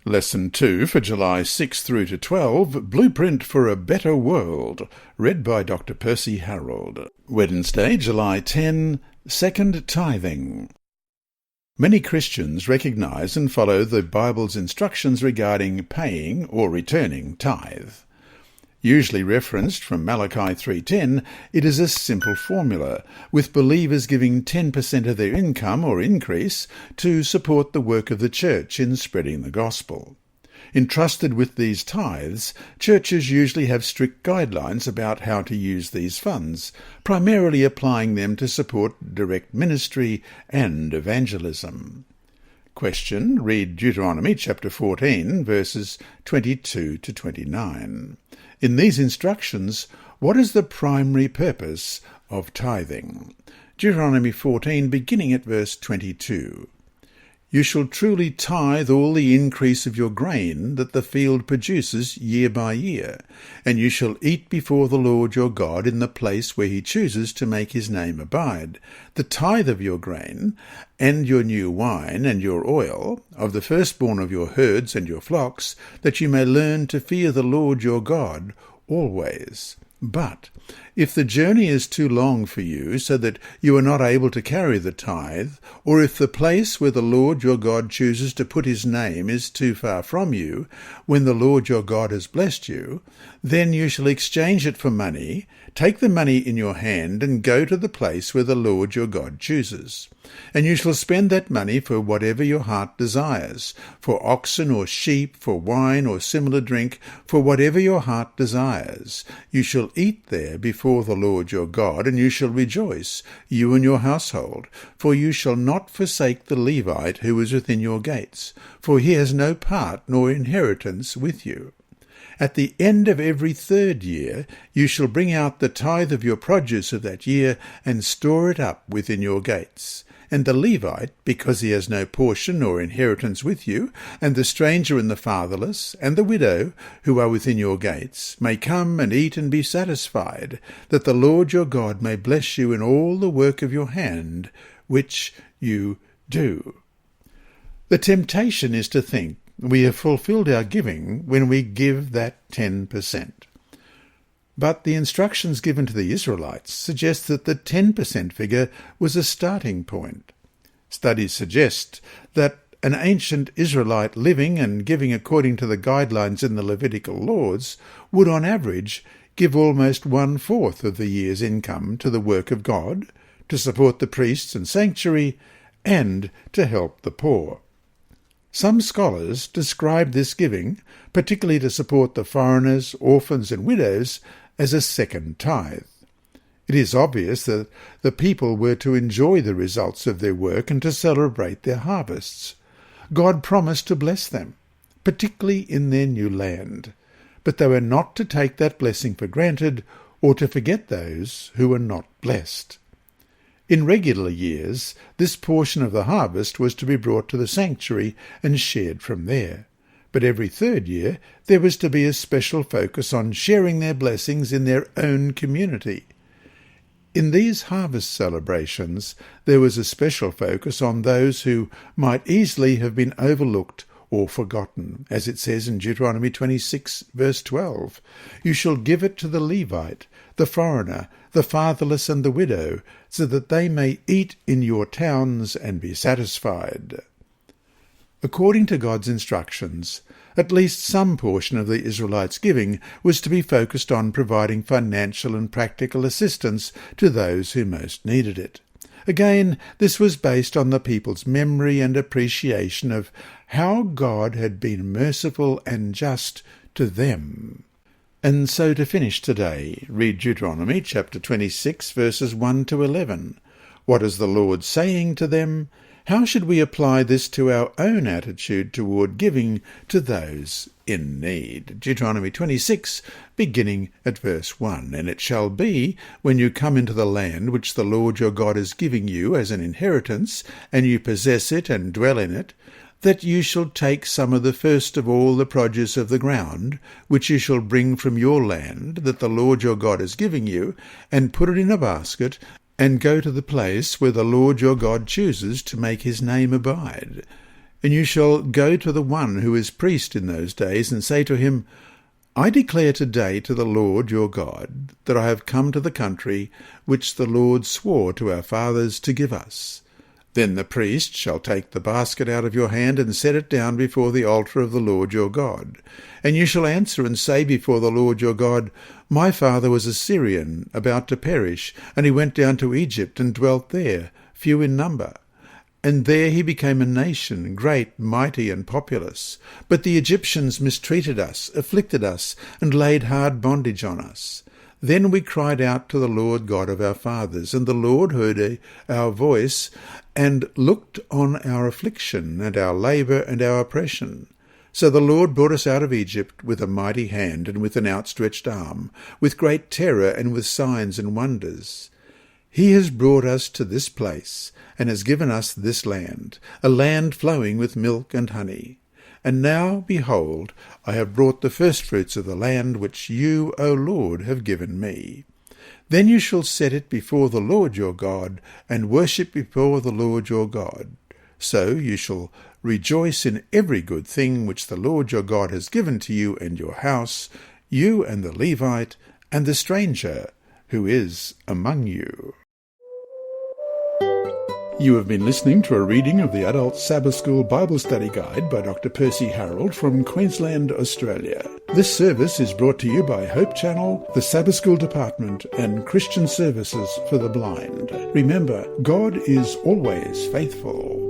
Lesson 2 for July 6 through to 12, Blueprint for a Better World, read by Dr. Percy Harold. Wednesday, July 10, Second Tithing. Many Christians recognize and follow the Bible's instructions regarding paying or returning tithe. Usually referenced from Malachi 3:10, it is a simple formula, with believers giving 10% of their income or increase to support the work of the church in spreading the gospel. Entrusted with these tithes, churches usually have strict guidelines about how to use these funds, primarily applying them to support direct ministry and evangelism. Question. Read Deuteronomy chapter 14, verses 22 to 29. In these instructions, what is the primary purpose of tithing? Deuteronomy 14, beginning at verse 22. You shall truly tithe all the increase of your grain that the field produces year by year, and you shall eat before the Lord your God in the place where he chooses to make his name abide, the tithe of your grain, and your new wine, and your oil, of the firstborn of your herds and your flocks, that you may learn to fear the Lord your God always. But if the journey is too long for you, so that you are not able to carry the tithe, or if the place where the Lord your God chooses to put his name is too far from you, when the Lord your God has blessed you, then you shall exchange it for money, take the money in your hand, and go to the place where the Lord your God chooses. And you shall spend that money for whatever your heart desires, for oxen or sheep, for wine or similar drink, for whatever your heart desires. You shall eat there before the Lord your God, and you shall rejoice, you and your household, for you shall not forsake the Levite who is within your gates, for he has no part nor inheritance with you. At the end of every third year you shall bring out the tithe of your produce of that year, and store it up within your gates. And the Levite, because he has no portion or inheritance with you, and the stranger and the fatherless, and the widow, who are within your gates, may come and eat and be satisfied, that the Lord your God may bless you in all the work of your hand, which you do. The temptation is to think we have fulfilled our giving when we give that 10%. But the instructions given to the Israelites suggest that the 10% figure was a starting point. Studies suggest that an ancient Israelite living and giving according to the guidelines in the Levitical laws would on average give almost 1/4 of the year's income to the work of God, to support the priests and sanctuary, and to help the poor. Some scholars describe this giving, particularly to support the foreigners, orphans and widows, as a second tithe. It is obvious that the people were to enjoy the results of their work and to celebrate their harvests. God promised to bless them, particularly in their new land, but they were not to take that blessing for granted or to forget those who were not blessed. In regular years, this portion of the harvest was to be brought to the sanctuary and shared from there. But every third year there was to be a special focus on sharing their blessings in their own community. In these harvest celebrations there was a special focus on those who might easily have been overlooked or forgotten, as it says in Deuteronomy 26, verse 12. You shall give it to the Levite, the foreigner, the fatherless and the widow, so that they may eat in your towns and be satisfied. According to God's instructions, at least some portion of the Israelites' giving was to be focused on providing financial and practical assistance to those who most needed it. Again, this was based on the people's memory and appreciation of how God had been merciful and just to them. And so to finish today, read Deuteronomy chapter 26, verses 1 to 11. What is the Lord saying to them? How should we apply this to our own attitude toward giving to those in need? Deuteronomy 26, beginning at verse 1. And it shall be, when you come into the land which the Lord your God is giving you as an inheritance, and you possess it and dwell in it, that you shall take some of the first of all the produce of the ground, which you shall bring from your land, that the Lord your God is giving you, and put it in a basket, and go to the place where the Lord your God chooses to make his name abide. And you shall go to the one who is priest in those days, and say to him, I declare today to the Lord your God that I have come to the country which the Lord swore to our fathers to give us. Then the priest shall take the basket out of your hand and set it down before the altar of the Lord your God. And you shall answer and say before the Lord your God, My father was a Syrian, about to perish, and he went down to Egypt and dwelt there, few in number. And there he became a nation, great, mighty, and populous. But the Egyptians mistreated us, afflicted us, and laid hard bondage on us. Then we cried out to the Lord God of our fathers, and the Lord heard our voice, and looked on our affliction, and our labour, and our oppression. So the Lord brought us out of Egypt with a mighty hand, and with an outstretched arm, with great terror, and with signs and wonders. He has brought us to this place, and has given us this land, a land flowing with milk and honey. And now, behold, I have brought the firstfruits of the land which you, O Lord, have given me. Then you shall set it before the Lord your God, and worship before the Lord your God. So you shall rejoice in every good thing which the Lord your God has given to you and your house, you and the Levite, and the stranger who is among you. You have been listening to a reading of the Adult Sabbath School Bible Study Guide by Dr. Percy Harold from Queensland, Australia. This service is brought to you by Hope Channel, the Sabbath School Department, and Christian Services for the Blind. Remember, God is always faithful.